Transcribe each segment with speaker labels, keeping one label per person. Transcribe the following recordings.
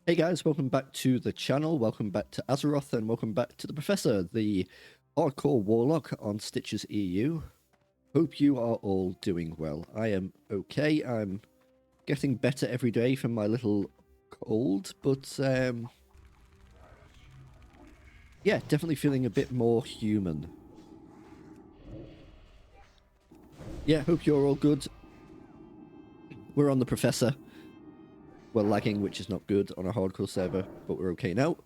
Speaker 1: Hey guys, welcome back to the channel, welcome back to Azeroth, and welcome back to the Professor, the hardcore warlock on Stitches EU. Hope you are all doing well. I am okay, I'm getting better every day from my little cold, but yeah, definitely feeling a bit more human. Yeah, hope you're all good. We're on the Professor. We're lagging, which is not good on a hardcore server, but we're okay now.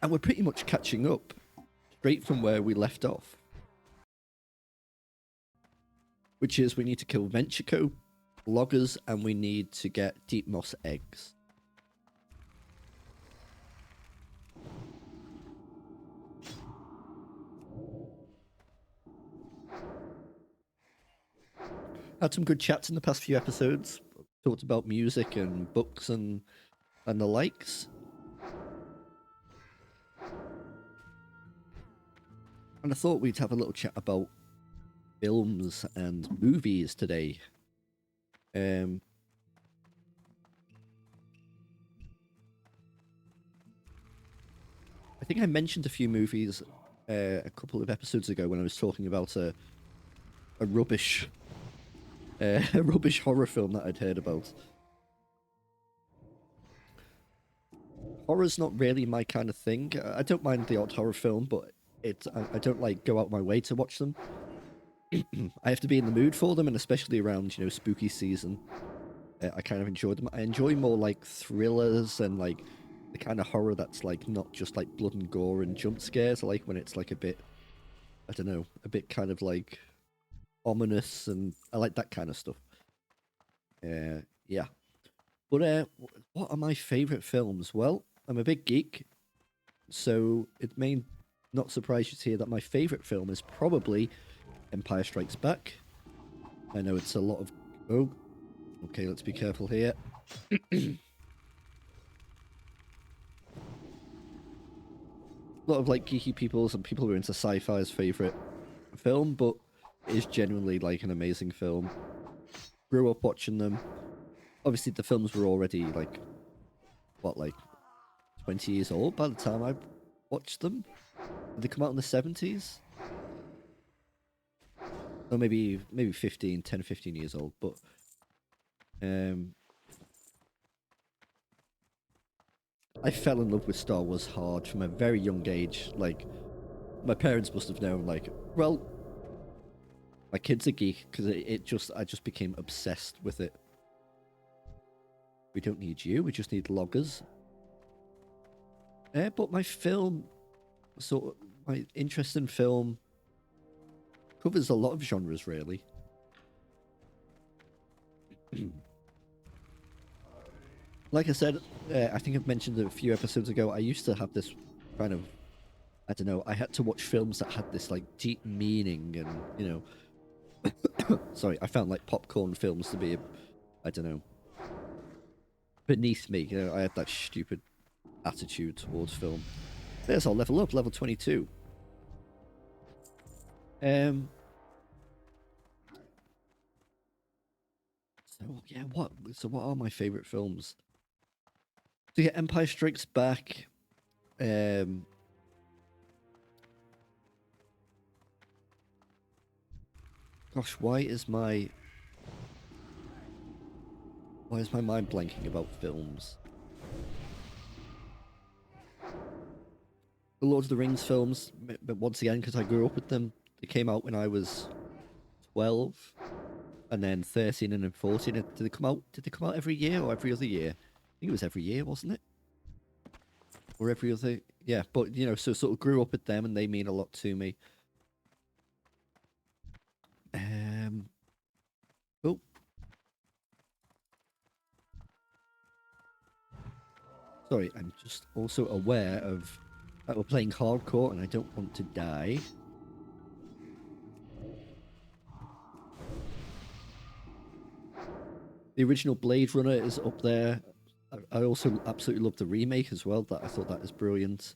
Speaker 1: And we're pretty much catching up, straight from where we left off. Which is we need to kill Ventrico, loggers, and we need to get deep moss eggs. Had some good chats in the past few episodes. Talked about music and books and the likes. And I thought we'd have a little chat about films and movies today. I think I mentioned a few movies a couple of episodes ago when I was talking about a rubbish a rubbish horror film that I'd heard about. Horror's not really my kind of thing. I don't mind the odd horror film, but I don't like go out my way to watch them. I have to be in the mood for them, and especially around, you know, spooky season. I kind of enjoy them. I enjoy more like thrillers and like the kind of horror that's like not just like blood and gore and jump scares. I like when it's like a bit, I don't know, a bit kind of like ominous, and I like that kind of stuff. Yeah. But what are my favorite films? Well, I'm a big geek, so it may not surprise you to hear that my favorite film is probably Empire Strikes Back. I know it's a lot of... Oh, okay, let's be careful here. A lot of like geeky people's and people who are into sci-fi's favorite film, but it is genuinely like an amazing film. Grew up watching them. Obviously, the films were already like, what, like 20 years old by the time I watched them. Did they come out in the 70s? Or maybe 15, 10, 15 years old, but I fell in love with Star Wars hard from a very young age. Like, my parents must have known, like, well, my kid's a geek, because I just became obsessed with it. We don't need you, we just need loggers. But my interest in film covers a lot of genres, really. Like I said, I think I've mentioned a few episodes ago, I used to have this kind of, I don't know, I had to watch films that had this like deep meaning, and, you know, sorry, I found like popcorn films to be, I don't know, beneath me. You know, I had that stupid attitude towards film. There's our level up, level 22. So yeah, what are my favorite films? So yeah, Empire Strikes Back. Gosh, why is my mind blanking about films? The Lord of the Rings films, but once again, because I grew up with them, they came out when I was 12, and then 13 and then 14. Did they come out? Did they come out every year or every other year? I think it was every year, wasn't it? Or every other, yeah. But you know, so sort of grew up with them, and they mean a lot to me. Oh, sorry, I'm just also aware of that we're playing hardcore, and I don't want to die. The original Blade Runner is up there. I also absolutely love the remake as well. That I thought that is brilliant.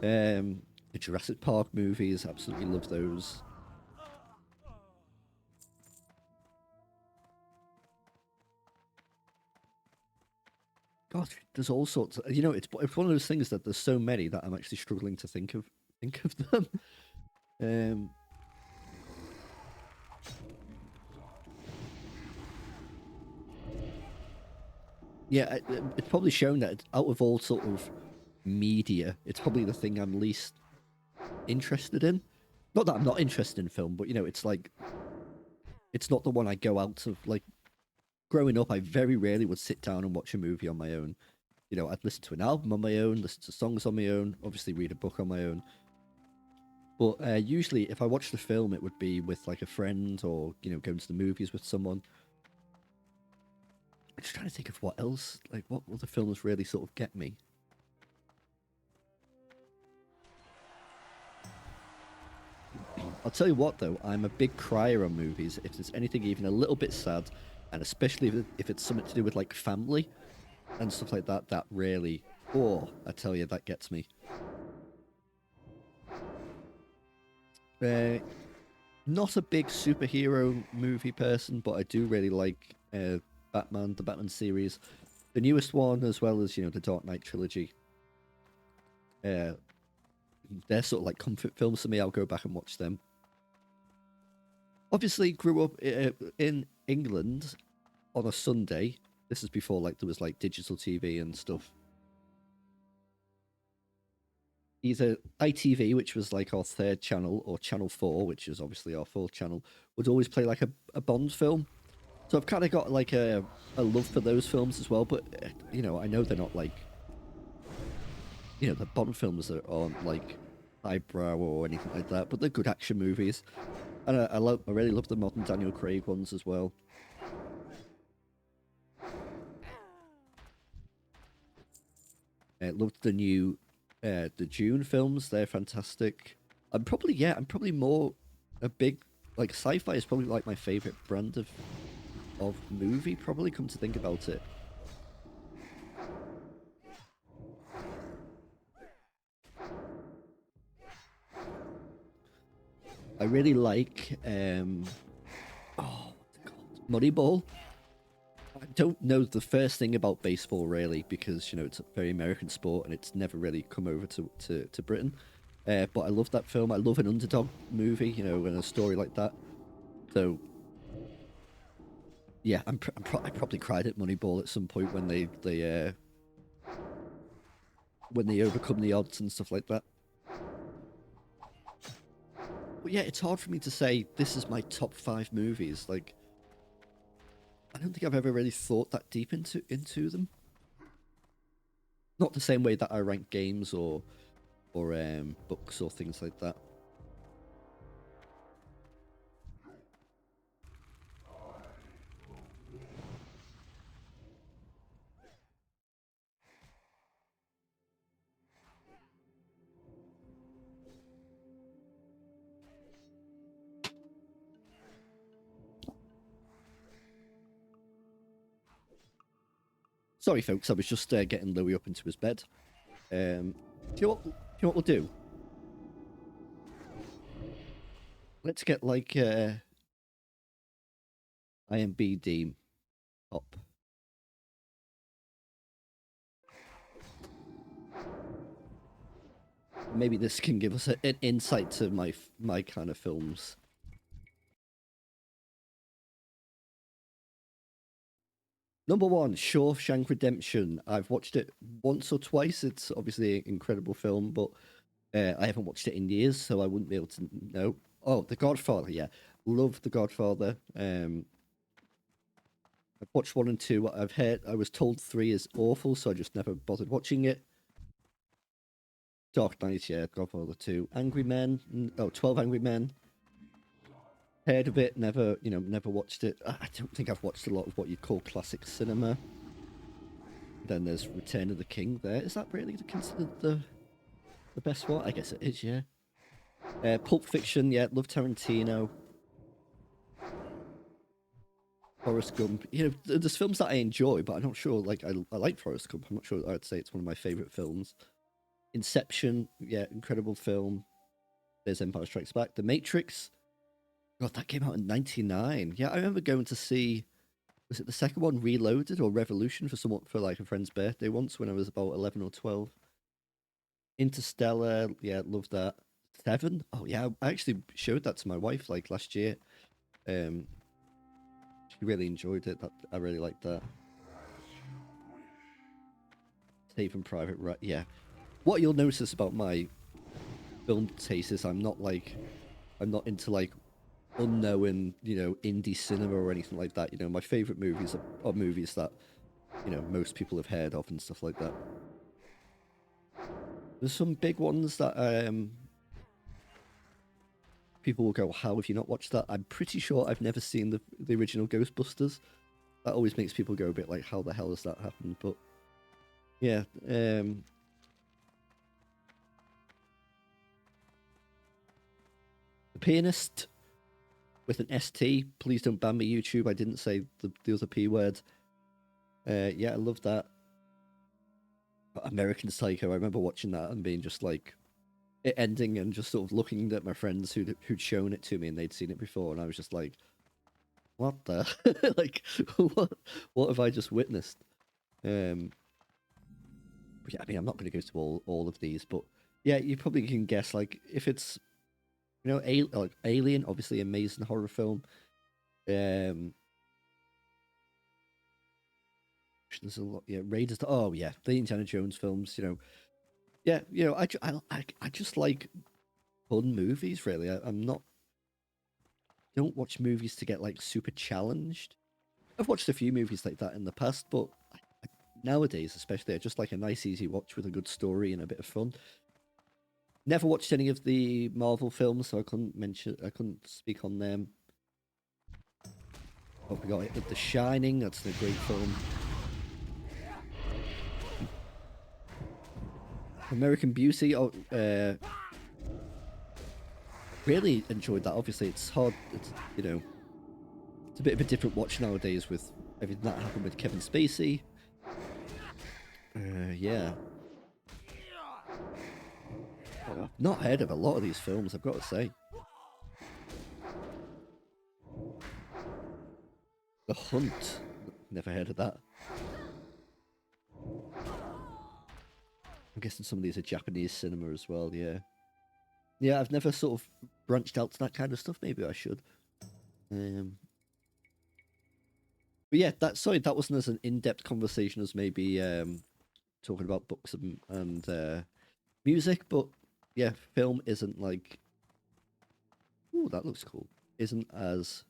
Speaker 1: The Jurassic Park movies, absolutely love those. God, there's all sorts. You know, it's one of those things that there's so many that I'm actually struggling to think of them. Um, yeah, it's probably shown that out of all sort of media, it's probably the thing I'm least interested in. Not that I'm not interested in film, but you know, it's like it's not the one I go out of. Like growing up, I very rarely would sit down and watch a movie on my own. You know, I'd listen to an album on my own, listen to songs on my own, obviously read a book on my own. But usually, if I watched a film, it would be with like a friend or you know, going to the movies with someone. I'm just trying to think of what else, like what other films really sort of get me. I'll tell you what, though, I'm a big crier on movies. If there's anything even a little bit sad, and especially if it's something to do with like family and stuff like that, that really, oh, I tell you, that gets me. Uh, Not a big superhero movie person, but I do really like Batman, the Batman series, the newest one, as well as you know the Dark Knight trilogy. Uh, they're sort of like comfort films for me. I'll go back and watch them. Obviously, grew up in England on a Sunday. This is before like there was like digital TV and stuff. Either ITV, which was like our third channel, or Channel 4, which is obviously our fourth channel, would always play like a Bond film. So I've kind of got like a love for those films as well. But you know, I know they're not like you know the Bond films that aren't like highbrow or anything like that, but they're good action movies. And I really love the modern Daniel Craig ones as well. I loved the new the June films. They're fantastic. I'm probably more a big like sci-fi is probably like my favorite brand of movie. Probably come to think about it. I really like oh what's it called? Moneyball. I don't know the first thing about baseball really because you know it's a very American sport and it's never really come over to Britain. But I love that film. I love an underdog movie, you know, and a story like that. So yeah, I probably cried at Moneyball at some point when they overcome the odds and stuff like that. But yeah, it's hard for me to say this is my top 5 movies. Like I don't think I've ever really thought that deep into them. Not the same way that I rank games or books or things like that. Sorry, folks, I was just getting Louis up into his bed. Do you know what? Do you know what we'll do? Let's get like IMBD up. Maybe this can give us an insight to my kind of films. Number 1, Shawshank Redemption. I've watched it once or twice. It's obviously an incredible film, but I haven't watched it in years, so I wouldn't be able to know. Oh, The Godfather, yeah. Love The Godfather. I've watched 1 and 2. I was told 3 is awful, so I just never bothered watching it. Dark Knight, yeah, Godfather 2. Angry Men, 12 Angry Men. Heard of it, never, you know, never watched it. I don't think I've watched a lot of what you'd call classic cinema. Then there's Return of the King there. Is that really considered the best one? I guess it is, yeah. Pulp Fiction, yeah, love Tarantino. Forrest Gump. You know, there's films that I enjoy, but I'm not sure, like, I like Forrest Gump. I'm not sure I'd say it's one of my favorite films. Inception, yeah, incredible film. There's Empire Strikes Back. The Matrix, God, that came out in '99. Yeah, I remember going to see Was it the second one, Reloaded or Revolution, for someone, for like a friend's birthday once when I was about 11 or 12. Interstellar, yeah, love that. Seven, oh yeah, I actually showed that to my wife like last year. She really enjoyed it. I really liked that. Saving Private Ryan, yeah. What you'll notice about my film taste is I'm not into like unknown, indie cinema or anything like that. My favorite movies are movies that, most people have heard of and stuff like that. There's some big ones that people will go, how have you not watched that? I'm pretty sure I've never seen the original Ghostbusters. That always makes people go a bit like, how the hell has that happened? But yeah, The Pianist with an ST. Please don't ban me, YouTube. I didn't say the other P word. Yeah, I love that. American Psycho. I remember watching that and being just like, it ending and just sort of looking at my friends who'd shown it to me and they'd seen it before, and I was just like, what the like what have I just witnessed? Yeah, I mean, I'm not going to go to all of these, but yeah, you probably can guess, like, if it's like Alien, obviously amazing horror film. There's a lot, yeah, Raiders. Oh yeah, the Indiana Jones films. Yeah, I just like fun movies. Really, I'm not. Don't watch movies to get like super challenged. I've watched a few movies like that in the past, but nowadays, especially, I just like a nice, easy watch with a good story and a bit of fun. Never watched any of the Marvel films, so I couldn't speak on them. Oh, we got it. The Shining. That's a great film. American Beauty. Oh, really enjoyed that. Obviously, it's hard. It's it's a bit of a different watch nowadays with everything that happened with Kevin Spacey. Yeah. I've not heard of a lot of these films, I've got to say. The Hunt. Never heard of that. I'm guessing some of these are Japanese cinema as well, yeah. Yeah, I've never sort of branched out to that kind of stuff. Maybe I should. But yeah, that wasn't as an in-depth conversation as maybe talking about books and music, but yeah, film isn't like, oh, that looks cool. Isn't as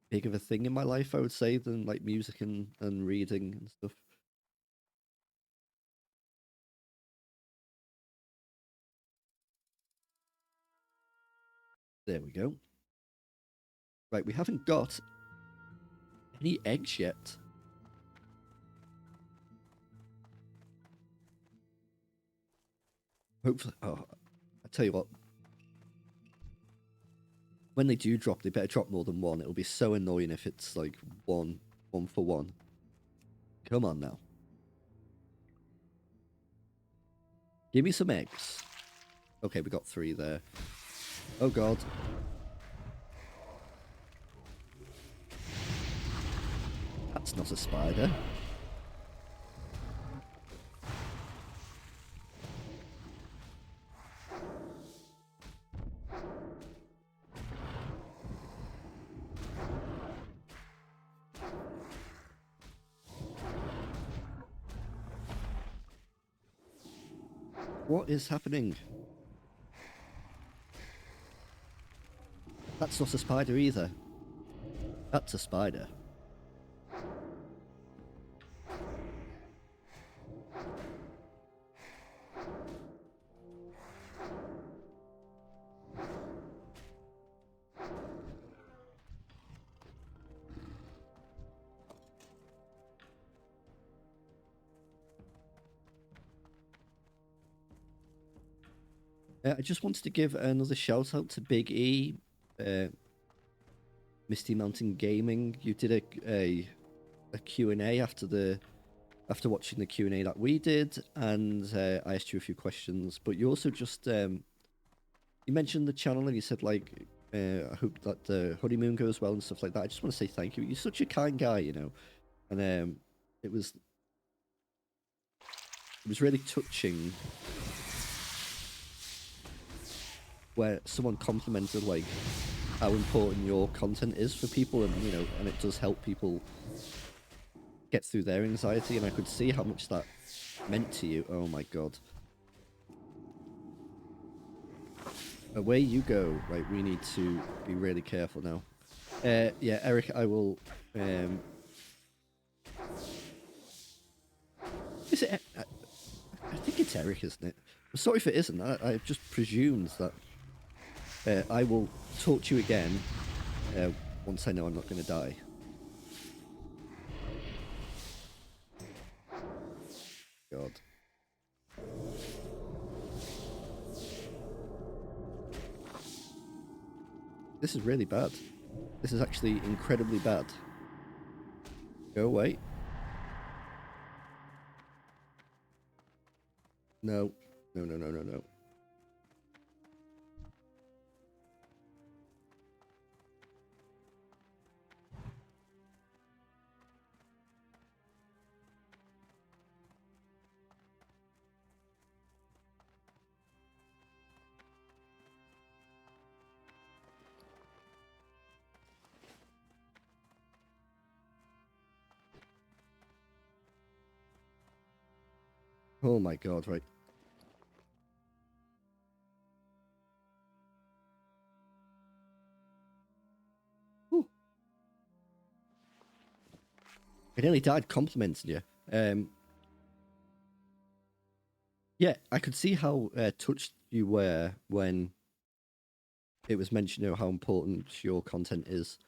Speaker 1: big of a thing in my life, I would say, than like music and reading and stuff. There we go. Right, we haven't got any eggs yet. Hopefully, oh, I tell you what. When they do drop, they better drop more than one. It'll be so annoying if it's like one for one. Come on now. Give me some eggs. Okay, we got 3 there. Oh god. That's not a spider. What is happening? That's not a spider either. That's a spider. I just wanted to give another shout out to Big E, Misty Mountain Gaming. You did a Q&A after watching the Q&A that we did, and I asked you a few questions. But you also just you mentioned the channel and you said like I hope that the honeymoon goes well and stuff like that. I just want to say thank you. You're such a kind guy, you know. And it was really touching where someone complimented like how important your content is for people, and you know, and it does help people get through their anxiety, and I could see how much that meant to you. Oh my god. Away you go. Right, we need to be really careful now. Yeah, Eric, I will... Is it... I think it's Eric, isn't it? I'm sorry if it isn't. I just presumed that I will talk to you again once I know I'm not going to die. God. This is really bad. This is actually incredibly bad. Go away. No. No, no, no, no, no. Oh my god, right. Whew. I nearly died complimenting you. Yeah, I could see how touched you were when it was mentioned, you know, how important your content is,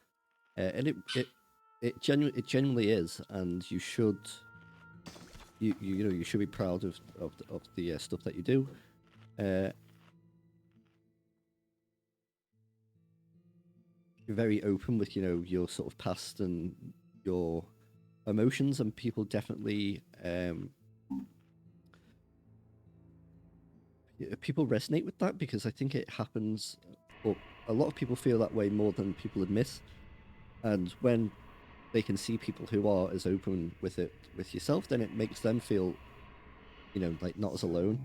Speaker 1: and it genuinely is, and you should you know, you should be proud of the stuff that you do. You're very open with, you know, your sort of past and your emotions, and people definitely people resonate with that, because I think it happens, or a lot of people feel that way more than people admit. And when they can see people who are as open with it with yourself, then it makes them feel, you know, like not as alone.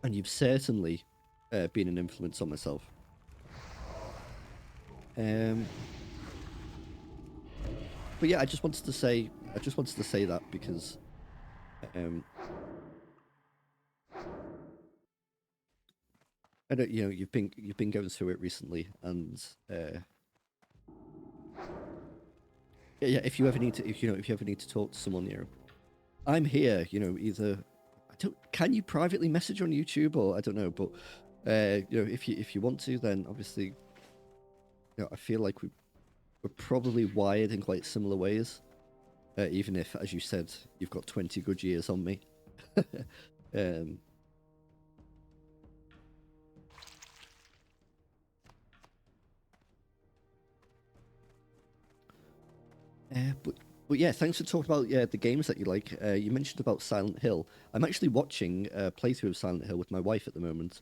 Speaker 1: And you've certainly been an influence on myself. But yeah, I just wanted to say that because I don't, you know, you've been going through it recently, and yeah, if you ever need to talk to someone, you know, I'm here. You know, either can you privately message on YouTube, or I don't know, but you know, if you want to, then obviously, you know, I feel like we're probably wired in quite similar ways, even if, as you said, you've got 20 good years on me. But yeah, thanks for talking about the games that you like. You mentioned about Silent Hill. I'm actually watching a playthrough of Silent Hill with my wife at the moment,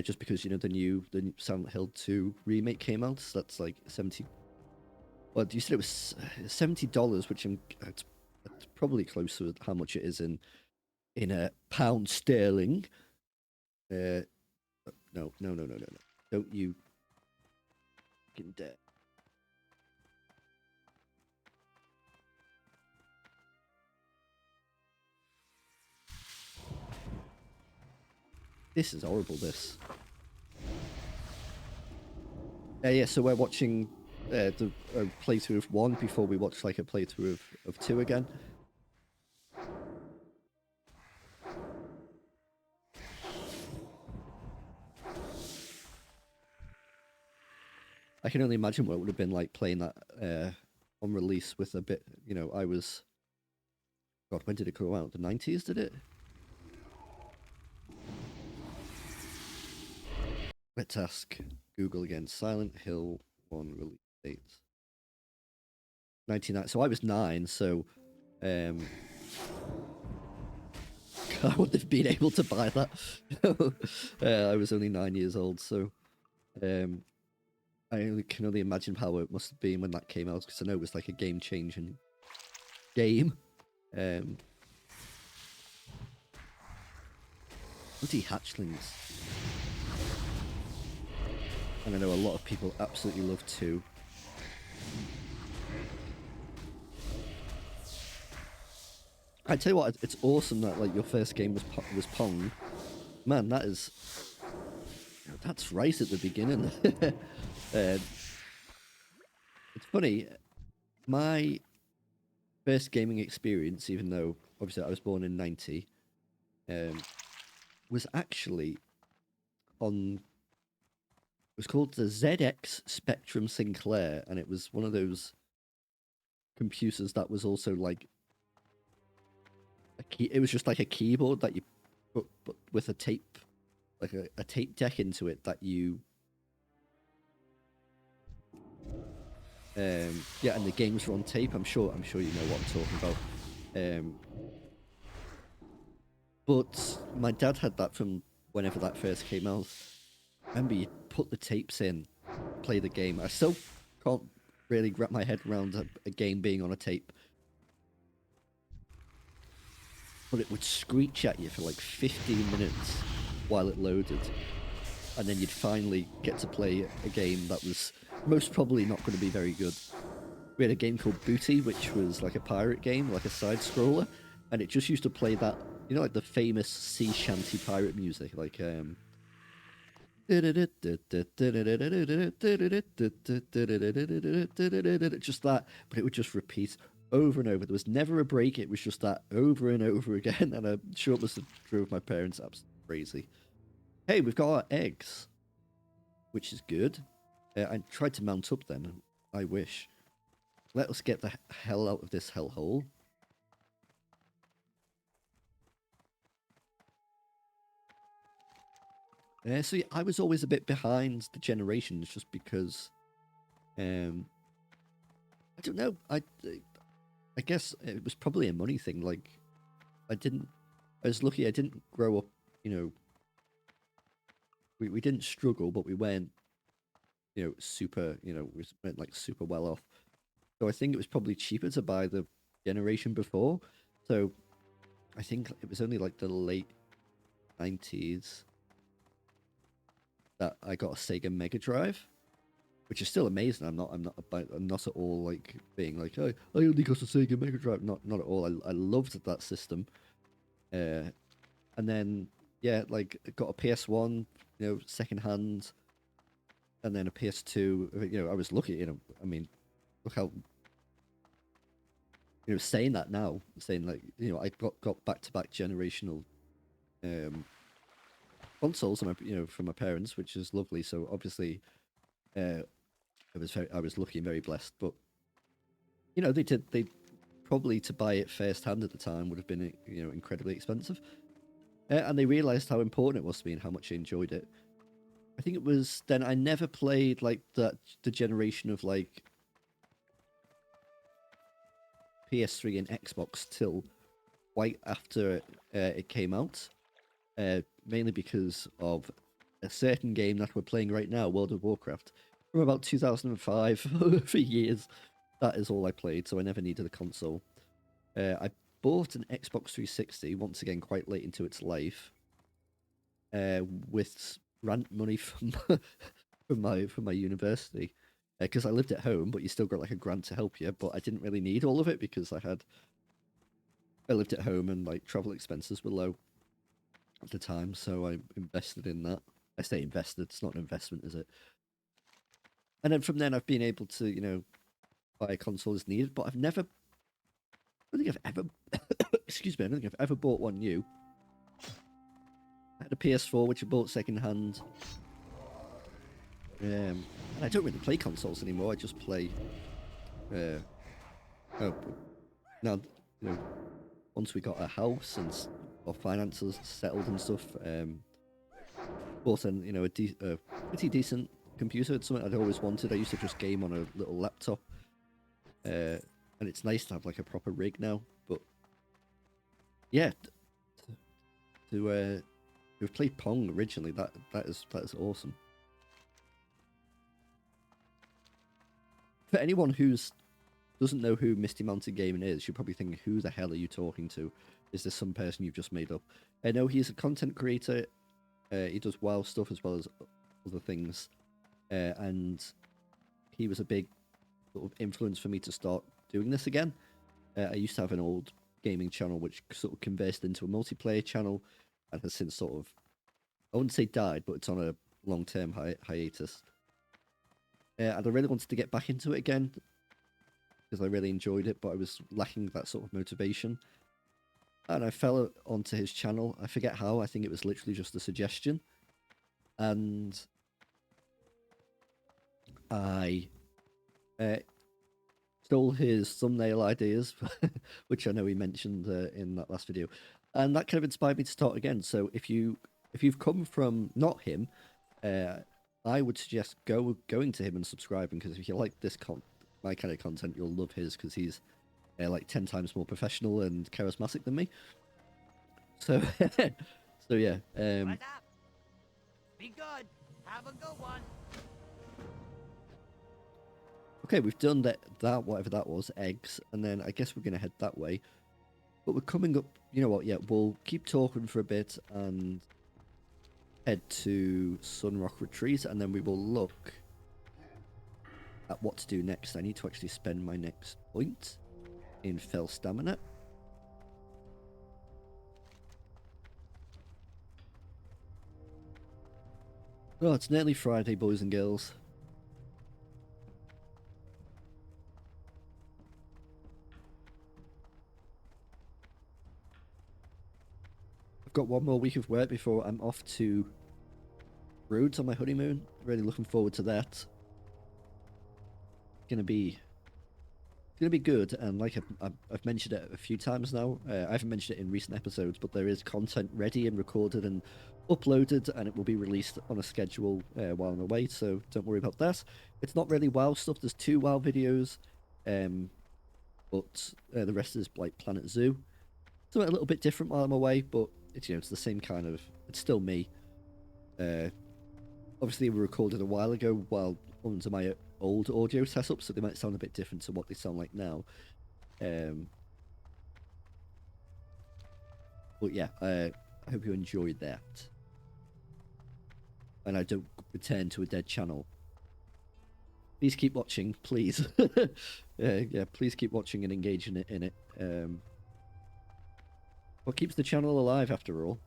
Speaker 1: just because, you know, the new Silent Hill 2 remake came out. So that's like 70. Well, you said it was $70, which it's probably close to how much it is in a pound sterling. No, no, no, no, no, no. Don't you fucking dare. This is horrible, this. Yeah, so we're watching the playthrough of 1 before we watch like a playthrough of 2 again. I can only imagine what it would have been like playing that on release with a bit, you know, I was... God, when did it come out? The 90s, did it? Let's ask Google again. Silent Hill 1 release date. 99. So I was 9, so... I wouldn't have been able to buy that. I was only 9 years old, so I can only imagine how it must have been when that came out, because I know it was like a game-changing game. Bloody hatchlings. And I know a lot of people absolutely love 2. I tell you what, it's awesome that like your first game was Pong. Man, that's right at the beginning. It's funny, my first gaming experience, even though obviously I was born in 90, was actually on. It was called the ZX Spectrum Sinclair, and it was one of those computers that was also like it was just like a keyboard that you put with a tape, like a tape deck into it that you yeah, and the games were on tape. I'm sure you know what I'm talking about. But my dad had that from whenever that first came out. I remember you put the tapes in, play the game. I still can't really wrap my head around a game being on a tape. But it would screech at you for like 15 minutes while it loaded. And then you'd finally get to play a game that was most probably not going to be very good. We had a game called Booty, which was like a pirate game, like a side-scroller. And it just used to play that, you know, like the famous sea shanty pirate music, like just that, but it would just repeat over and over. There was never a break. It was just that over and over again, and I'm sure it must have drove my parents absolutely crazy. Hey, we've got our eggs, which is good. I tried to mount up then. I wish. Let us get the hell out of this hellhole. So yeah, I was always a bit behind the generations just because, I don't know. I guess it was probably a money thing. Like, I was lucky I didn't grow up, you know, we didn't struggle, but we weren't, you know, super, you know, we weren't like super well off. So I think it was probably cheaper to buy the generation before. So I think it was only like the late 90s that I got a Sega Mega Drive, which is still amazing. I'm not at all like being like, oh, I only got a Sega Mega Drive. Not at all. I loved that system. And then yeah, like got a PS1, you know, second hand, and then a PS2. You know, I was lucky. You know, I mean, look how. You know, saying that now, saying like, you know, I got back-to-back generational consoles, you know, from my parents, which is lovely. So obviously, I was lucky and very blessed. But you know, they probably to buy it first hand at the time would have been, you know, incredibly expensive. And they realized how important it was to me and how much I enjoyed it. I think it was then I never played like the generation of like PS3 and Xbox till quite after it came out, mainly because of a certain game that we're playing right now, World of Warcraft, from about 2005 for years. That is all I played, so I never needed a console. I bought an Xbox 360 once again quite late into its life, with rent money from from my university, because I lived at home, but you still got like a grant to help you. But I didn't really need all of it because I lived at home and like travel expenses were low at the time, so I invested in that. I say invested; it's not an investment, is it? And then from then, I've been able to, you know, buy a console as needed, but I don't think I've ever, excuse me, I don't think I've ever bought one new. I had a PS4, which I bought second hand. And I don't really play consoles anymore. I just play. Oh, now, you know, once we got a house and our finances settled and stuff, bought an, you know, a pretty decent computer. It's something I'd always wanted. I used to just game on a little laptop, and it's nice to have like a proper rig now. But yeah, who've played Pong originally. That is awesome. For anyone who's doesn't know who Misty Mountain Gaming is, you're probably thinking, who the hell are you talking to? Is this some person you've just made up? No, he's a content creator. He does WoW stuff as well as other things. And he was a big sort of influence for me to start doing this again. I used to have an old gaming channel which sort of converted into a multiplayer channel and has since sort of, I wouldn't say died, but it's on a long-term hiatus. And I really wanted to get back into it again because I really enjoyed it, but I was lacking that sort of motivation. And I fell onto his channel. I forget how. I think it was literally just a suggestion. And I stole his thumbnail ideas, which I know he mentioned in that last video. And that kind of inspired me to start again. So if you've come from not him, I would suggest going to him and subscribing, because if you like my kind of content, you'll love his, because he's like 10 times more professional and charismatic than me. So, so yeah.
Speaker 2: What's up? Be good. Have a good one.
Speaker 1: Okay, we've done that whatever that was, eggs, and then I guess we're gonna head that way. But we're coming up. You know what? Yeah, we'll keep talking for a bit and head to Sunrock Retreat, and then we will look at what to do next. I need to actually spend my next point in Fell Stamina. Oh, it's nearly Friday, boys and girls. I've got one more week of work before I'm off to Rhodes on my honeymoon. Really looking forward to that. It's gonna be good, and like I've mentioned it a few times now. I haven't mentioned it in recent episodes, but there is content ready and recorded and uploaded, and it will be released on a schedule while I'm away, so don't worry about that. It's not really WoW stuff. There's 2 WoW videos, but the rest is like Planet Zoo. Something a little bit different while I'm away, but it's, you know, it's the same kind of, it's still me. Obviously we recorded a while ago while under my old audio setup, so they might sound a bit different to what they sound like now. But yeah, I hope you enjoyed that. And I don't return to a dead channel. Please keep watching, please. Yeah, please keep watching and engaging in it. What keeps the channel alive, after all?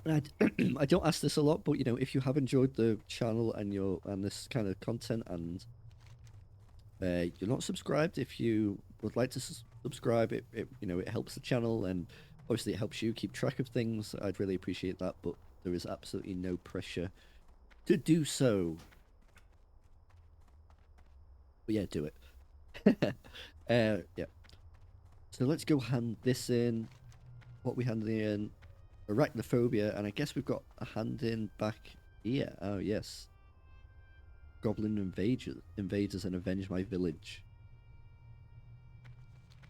Speaker 1: And I don't ask this a lot, but you know, if you have enjoyed the channel and this kind of content, and you're not subscribed, if you would like to subscribe, it you know, it helps the channel, and obviously it helps you keep track of things. I'd really appreciate that, but there is absolutely no pressure to do so. But yeah, do it. Yeah. So let's go hand this in. What we handed in? Arachnophobia, and I guess we've got a hand in back here. Oh yes. Goblin invaders and avenge my village.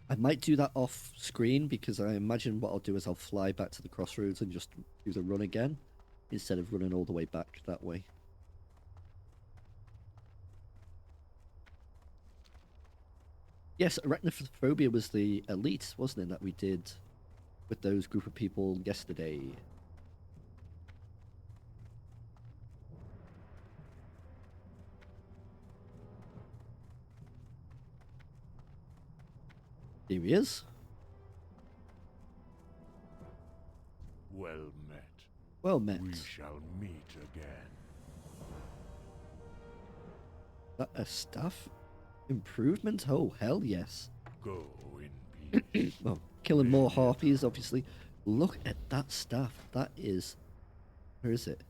Speaker 1: I might do that off screen, because I imagine what I'll do is I'll fly back to the crossroads and just do the run again, instead of running all the way back that way. Yes, Arachnophobia was the elite, wasn't it, that we did with those group of people yesterday. Here he is.
Speaker 3: Well met.
Speaker 1: Well met.
Speaker 3: We shall meet again.
Speaker 1: That a staff improvement? Oh, hell yes.
Speaker 3: Go in peace.
Speaker 1: Well, killing more harpies, obviously. Look at that staff. That is... Where is it?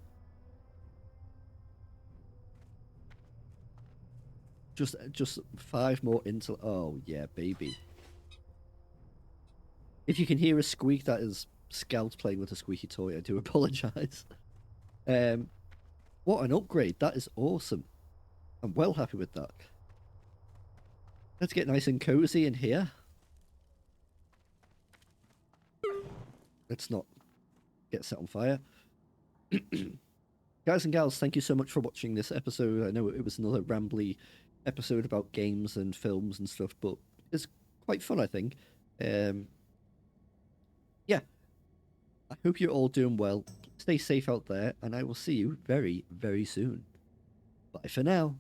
Speaker 1: Just 5 more into... Oh, yeah, baby. If you can hear a squeak, that is Scout playing with a squeaky toy. I do apologise. What an upgrade. That is awesome. I'm well happy with that. Let's get nice and cozy in here. let's not get set on fire. Guys and gals, thank you so much for watching this episode. I know it was another rambly episode about games and films and stuff, but it's quite fun, I think. Yeah, I hope you're all doing well. Stay safe out there, and I will see you very, very soon. Bye for now.